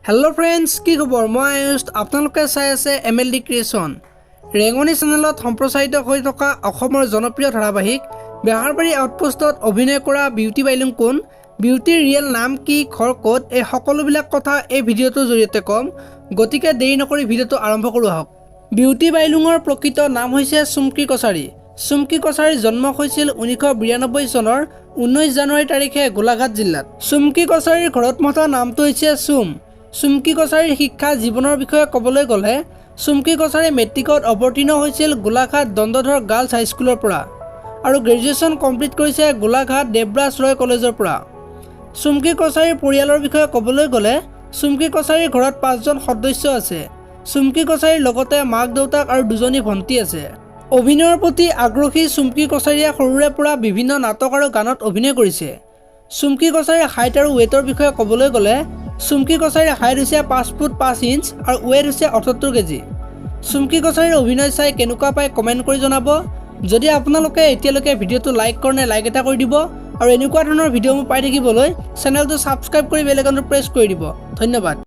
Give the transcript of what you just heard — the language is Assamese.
हेलो फ्रेंड्स की खबर मैं आयुष आपलोके चाই আছে MLD क्रिएशन रेंगनी चैनेলত सम्प्रसारित হৈ থকা অসমৰ জনপ্ৰিয় ধাৰাবাহিক বেহাৰবাৰী আউটপোষ্টত অভিনয় কৰা বিউটি বাইলুং কোন বিউটিৰ ৰিয়েল নাম কি ঘৰ ক'ত এই সকলোবিলাক কথা এই ভিডিঅ'টোৰ জৰিয়তে কম গতিকে দেৰি নকৰি ভিডিঅ'টো আৰম্ভ কৰোঁ আহক। বিউটি বাইলুঙৰ প্ৰকৃত নাম হৈছে চুমকি কছাৰী। চুমকি কছাৰীৰ জন্ম হৈছিল 1992 চনৰ 19 জানুৱাৰী তাৰিখে গোলাঘাট জিলাত। চুমকি কছাৰীৰ ঘৰত মতা নামটো হৈছে চুমকি কছাৰীৰ শিক্ষা জীৱনৰ বিষয়ে ক'বলৈ গ'লে চুমকি কছাৰী মেট্ৰিকত অৱতীৰ্ণ হৈছিল গোলাঘাট দণ্ডধৰ গাৰ্লছ হাইস্কুলৰ পৰা আৰু গ্ৰেজুৱেশ্যন কমপ্লিট কৰিছে গোলাঘাট দেৱৰাজ ৰয় কলেজৰ পৰা। চুমকি কছাৰীৰ পৰিয়ালৰ বিষয়ে ক'বলৈ গ'লে চুমকি কছাৰীৰ ঘৰত 5জন সদস্য আছে। চুমকি কছাৰীৰ লগতে মাক দেউতাক আৰু দুজনী ভণ্টি আছে। অভিনয়ৰ প্ৰতি আগ্ৰহী চুমকি কছাৰীয়ে সৰুৰে পৰা বিভিন্ন নাটক আৰু গানত অভিনয় কৰিছে। চুমকি কছাৰীৰ হাইট আৰু ৱেটৰ বিষয়ে ক'বলৈ গ'লে চুমকি কছাৰীৰ হাইট হৈছে 5 ফুট 5 ইঞ্চ আৰু ৱেট হৈছে 78 কেজি। চুমকি কছাৰীৰ অভিনয় চাই কেনেকুৱা পায় কমেণ্ট কৰি জনাব। যদি আপোনালোকে এতিয়ালৈকে ভিডিঅ'টো লাইক কৰে নাই লাইক এটা কৰি দিব আৰু এনেকুৱা ধৰণৰ ভিডিঅ' পাই থাকিবলৈ চেনেলটো ছাবস্ক্ৰাইব কৰি বেল আইকনটো প্ৰেছ কৰি দিব। ধন্যবাদ।